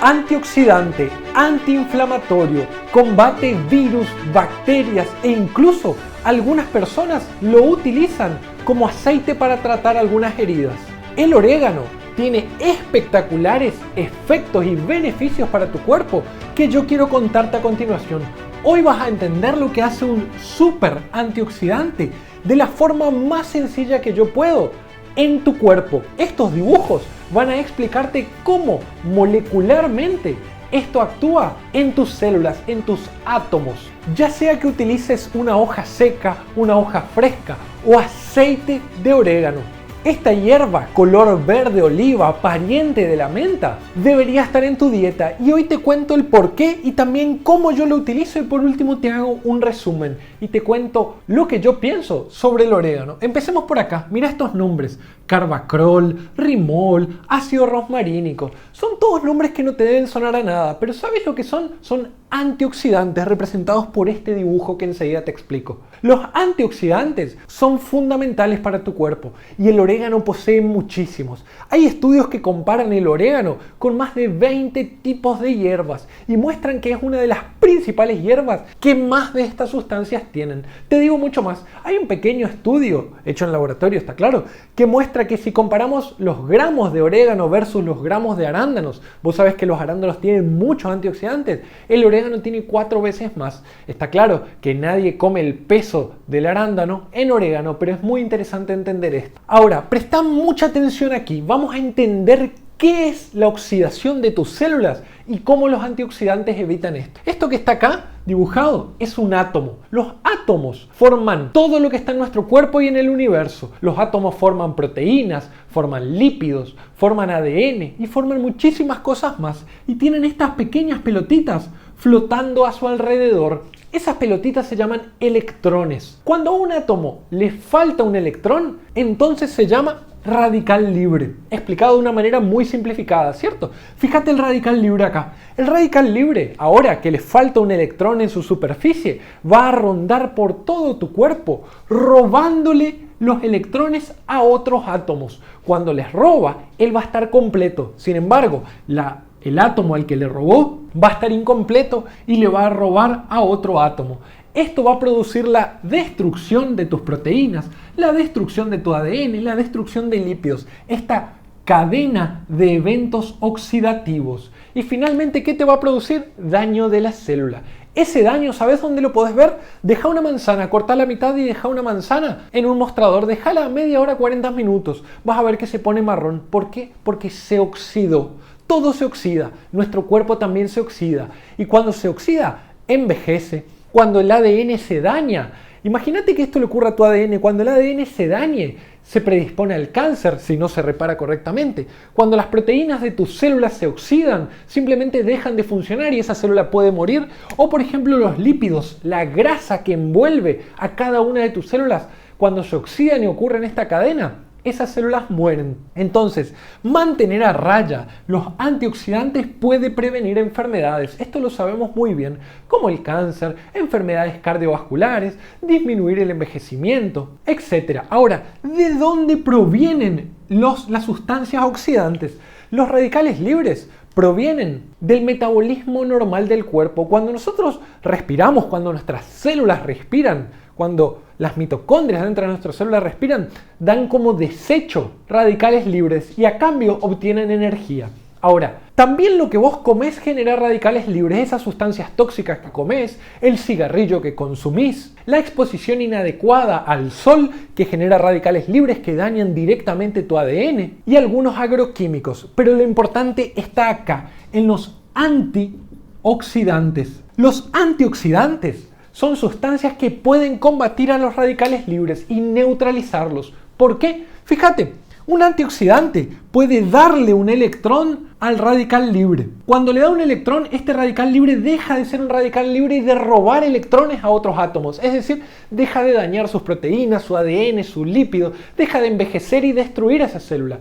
Antioxidante, antiinflamatorio, combate virus, bacterias e incluso algunas personas lo utilizan como aceite para tratar algunas heridas. El orégano tiene espectaculares efectos y beneficios para tu cuerpo que yo quiero contarte a continuación. Hoy vas a entender lo que hace un súper antioxidante de la forma más sencilla que yo puedo en tu cuerpo. Estos dibujos van a explicarte cómo molecularmente esto actúa en tus células, en tus átomos. Ya sea que utilices una hoja seca, una hoja fresca o aceite de orégano. Esta hierba color verde oliva, pariente de la menta, debería estar en tu dieta y hoy te cuento el por qué y también cómo yo lo utilizo y por último te hago un resumen y te cuento lo que yo pienso sobre el orégano. Empecemos por acá, mira estos nombres: Carbacrol, Rimol, ácido rosmarínico. Son todos nombres que no te deben sonar a nada, pero ¿sabes lo que son? Son antioxidantes representados por este dibujo que enseguida te explico. Los antioxidantes son fundamentales para tu cuerpo y el orégano posee muchísimos. Hay estudios que comparan el orégano con más de 20 tipos de hierbas y muestran que es una de las principales hierbas que más de estas sustancias tienen. Te digo mucho más, hay un pequeño estudio hecho en laboratorio, está claro, que muestra que si comparamos los gramos de orégano versus los gramos de arándanos, vos sabés que los arándanos tienen muchos antioxidantes, el orégano tiene 4 veces más. Está claro que nadie come el peso del arándano en orégano, pero es muy interesante entender esto. Ahora, presta mucha atención aquí, vamos a entender qué es la oxidación de tus células y cómo los antioxidantes evitan esto. Esto que está acá dibujado es un átomo. Los átomos forman todo lo que está en nuestro cuerpo y en el universo. Los átomos forman proteínas, forman lípidos, forman ADN y forman muchísimas cosas más. Y tienen estas pequeñas pelotitas flotando a su alrededor. Esas pelotitas se llaman electrones. Cuando a un átomo le falta un electrón, entonces se llama radical libre. Explicado de una manera muy simplificada, ¿cierto? Fíjate el radical libre acá. El radical libre, ahora que le falta un electrón en su superficie, va a rondar por todo tu cuerpo, robándole los electrones a otros átomos. Cuando les roba, él va a estar completo. Sin embargo, el átomo al que le robó va a estar incompleto y le va a robar a otro átomo. Esto va a producir la destrucción de tus proteínas, la destrucción de tu ADN, la destrucción de lípidos. Esta cadena de eventos oxidativos. Y finalmente, ¿qué te va a producir? Daño de la célula. Ese daño, ¿sabes dónde lo podés ver? Deja una manzana, corta la mitad y deja una manzana en un mostrador. Déjala media hora, 40 minutos. Vas a ver que se pone marrón. ¿Por qué? Porque se oxidó. Todo se oxida. Nuestro cuerpo también se oxida. Y cuando se oxida, envejece. Cuando el ADN se daña, imagínate que esto le ocurra a tu ADN, cuando el ADN se dañe, se predispone al cáncer si no se repara correctamente. Cuando las proteínas de tus células se oxidan, simplemente dejan de funcionar y esa célula puede morir. O por ejemplo los lípidos, la grasa que envuelve a cada una de tus células, cuando se oxidan y ocurre en esta cadena, esas células mueren. Entonces, mantener a raya los antioxidantes puede prevenir enfermedades. Esto lo sabemos muy bien, como el cáncer, enfermedades cardiovasculares, disminuir el envejecimiento, etc. Ahora, ¿de dónde provienen las sustancias oxidantes? Los radicales libres provienen del metabolismo normal del cuerpo. Cuando nosotros respiramos, cuando nuestras células respiran, cuando las mitocondrias dentro de nuestras células respiran, dan como desecho radicales libres y a cambio obtienen energía. Ahora, también lo que vos comés genera radicales libres, esas sustancias tóxicas que comés, el cigarrillo que consumís, la exposición inadecuada al sol que genera radicales libres que dañan directamente tu ADN y algunos agroquímicos. Pero lo importante está acá, en los antioxidantes. Los antioxidantes son sustancias que pueden combatir a los radicales libres y neutralizarlos. ¿Por qué? Fíjate, un antioxidante puede darle un electrón al radical libre. Cuando le da un electrón, este radical libre deja de ser un radical libre y de robar electrones a otros átomos. Es decir, deja de dañar sus proteínas, su ADN, sus lípidos, deja de envejecer y destruir a esa célula.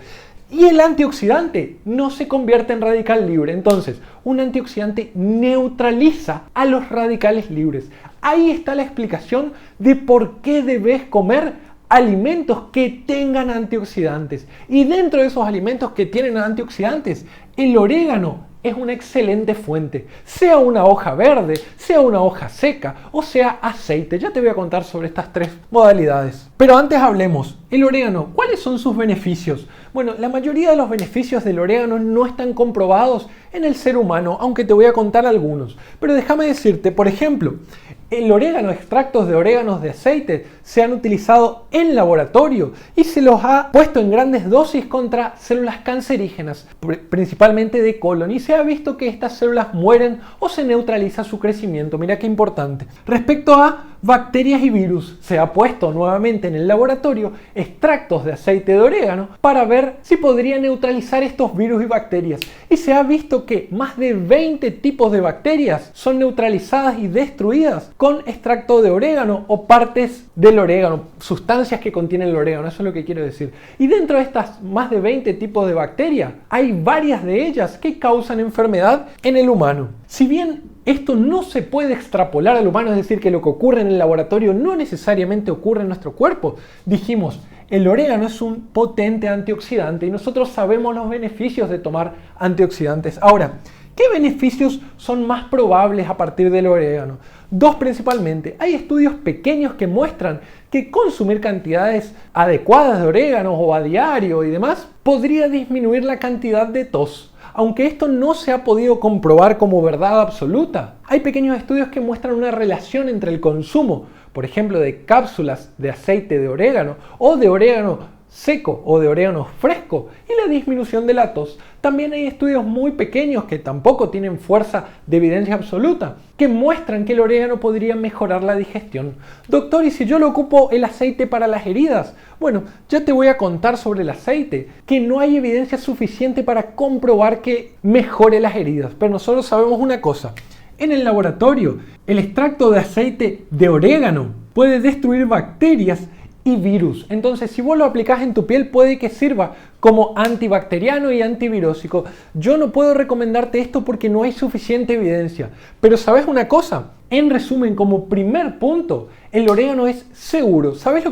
Y el antioxidante no se convierte en radical libre. Entonces, un antioxidante neutraliza a los radicales libres. Ahí está la explicación de por qué debes comer alimentos que tengan antioxidantes. Y dentro de esos alimentos que tienen antioxidantes, el orégano es una excelente fuente, sea una hoja verde, sea una hoja seca o sea aceite. Ya te voy a contar sobre estas tres modalidades. Pero antes hablemos, el orégano, ¿cuáles son sus beneficios? Bueno, la mayoría de los beneficios del orégano no están comprobados en el ser humano, aunque te voy a contar algunos. Pero déjame decirte, por ejemplo, el orégano, extractos de oréganos de aceite se han utilizado en laboratorio y se los ha puesto en grandes dosis contra células cancerígenas, principalmente de colon, y se ha visto que estas células mueren o se neutraliza su crecimiento. Mira qué importante. Respecto a bacterias y virus, se ha puesto nuevamente en el laboratorio extractos de aceite de orégano para ver si podría neutralizar estos virus y bacterias, y se ha visto que más de 20 tipos de bacterias son neutralizadas y destruidas con extracto de orégano o partes del orégano, sustancias que contienen el orégano, eso es lo que quiero decir. Y dentro de estas más de 20 tipos de bacterias, hay varias de ellas que causan enfermedad en el humano. Si bien esto no se puede extrapolar al humano, es decir, que lo que ocurre en el laboratorio no necesariamente ocurre en nuestro cuerpo, dijimos, el orégano es un potente antioxidante y nosotros sabemos los beneficios de tomar antioxidantes. Ahora, ¿qué beneficios son más probables a partir del orégano? Dos principalmente. Hay estudios pequeños que muestran que consumir cantidades adecuadas de orégano o a diario y demás podría disminuir la cantidad de tos. Aunque esto no se ha podido comprobar como verdad absoluta, hay pequeños estudios que muestran una relación entre el consumo, por ejemplo, de cápsulas de aceite de orégano o de orégano seco o de orégano fresco y la disminución de la tos. También hay estudios muy pequeños que tampoco tienen fuerza de evidencia absoluta que muestran que el orégano podría mejorar la digestión. Doctor, ¿y si yo lo ocupo el aceite para las heridas? Bueno, ya te voy a contar sobre el aceite, que no hay evidencia suficiente para comprobar que mejore las heridas, pero nosotros sabemos una cosa. En el laboratorio, el extracto de aceite de orégano puede destruir bacterias y virus. Entonces, si vos lo aplicás en tu piel, puede que sirva como antibacteriano y antivirósico. Yo no puedo recomendarte esto porque no hay suficiente evidencia. Pero ¿sabes una cosa? En resumen, como primer punto, el orégano es seguro. ¿Sabes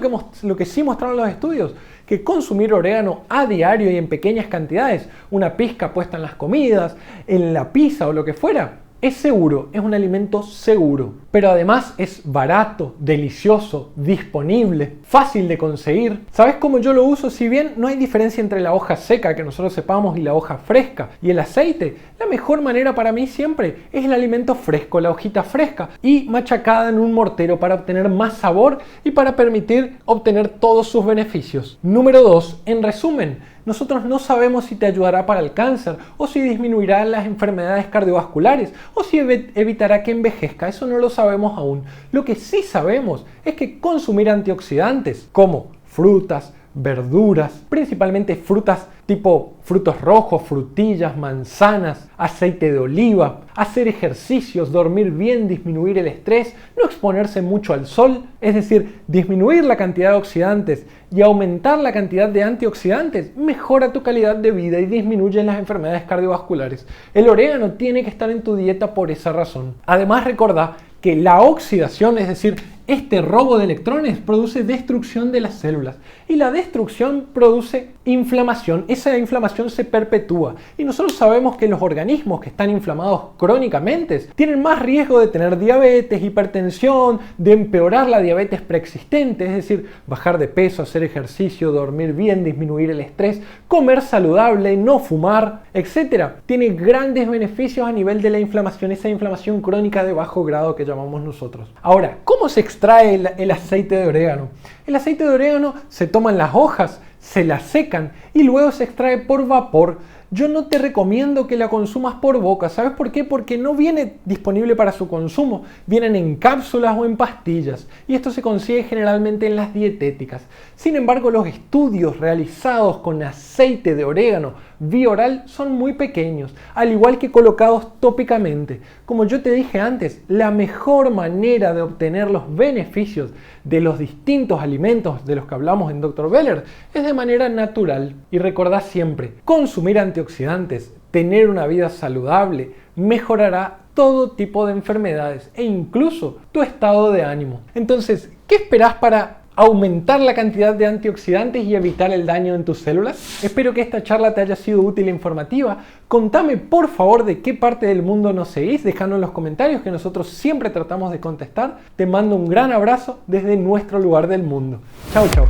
lo que sí mostraron los estudios? Que consumir orégano a diario y en pequeñas cantidades, una pizca puesta en las comidas, en la pizza o lo que fuera, es seguro, es un alimento seguro, pero además es barato, delicioso, disponible, fácil de conseguir. ¿Sabes cómo yo lo uso? Si bien no hay diferencia entre la hoja seca que nosotros sepamos y la hoja fresca y el aceite, la mejor manera para mí siempre es el alimento fresco, la hojita fresca y machacada en un mortero para obtener más sabor y para permitir obtener todos sus beneficios. Número 2, en resumen, nosotros no sabemos si te ayudará para el cáncer o si disminuirá las enfermedades cardiovasculares o si evitará que envejezca. Eso no lo sabemos aún. Lo que sí sabemos es que consumir antioxidantes como frutas, verduras, principalmente frutas tipo frutos rojos, frutillas, manzanas, aceite de oliva, hacer ejercicios, dormir bien, disminuir el estrés, no exponerse mucho al sol, es decir, disminuir la cantidad de oxidantes y aumentar la cantidad de antioxidantes, mejora tu calidad de vida y disminuye las enfermedades cardiovasculares. El orégano tiene que estar en tu dieta por esa razón. Además, recordá que la oxidación, es decir, este robo de electrones, produce destrucción de las células y la destrucción produce inflamación. Esa inflamación se perpetúa y nosotros sabemos que los organismos que están inflamados crónicamente tienen más riesgo de tener diabetes, hipertensión, de empeorar la diabetes preexistente, es decir, bajar de peso, hacer ejercicio, dormir bien, disminuir el estrés, comer saludable, no fumar, etc. Tiene grandes beneficios a nivel de la inflamación, esa inflamación crónica de bajo grado que llamamos nosotros. Ahora, ¿cómo se extrae el aceite de orégano? El aceite de orégano se toman las hojas, se las secan y luego se extrae por vapor. Yo no te recomiendo que la consumas por boca. ¿Sabes por qué? Porque no viene disponible para su consumo. Vienen en cápsulas o en pastillas. Y esto se consigue generalmente en las dietéticas. Sin embargo, los estudios realizados con aceite de orégano vía oral son muy pequeños, al igual que colocados tópicamente. Como yo te dije antes, la mejor manera de obtener los beneficios de los distintos alimentos de los que hablamos en Dr. Beller es de manera natural. Y recordá siempre, consumir antioxidantes, tener una vida saludable, mejorará todo tipo de enfermedades e incluso tu estado de ánimo. Entonces, ¿qué esperás para aumentar la cantidad de antioxidantes y evitar el daño en tus células? Espero que esta charla te haya sido útil e informativa. Contame por favor de qué parte del mundo nos seguís, dejando en los comentarios que nosotros siempre tratamos de contestar. Te mando un gran abrazo desde nuestro lugar del mundo. Chao, chao.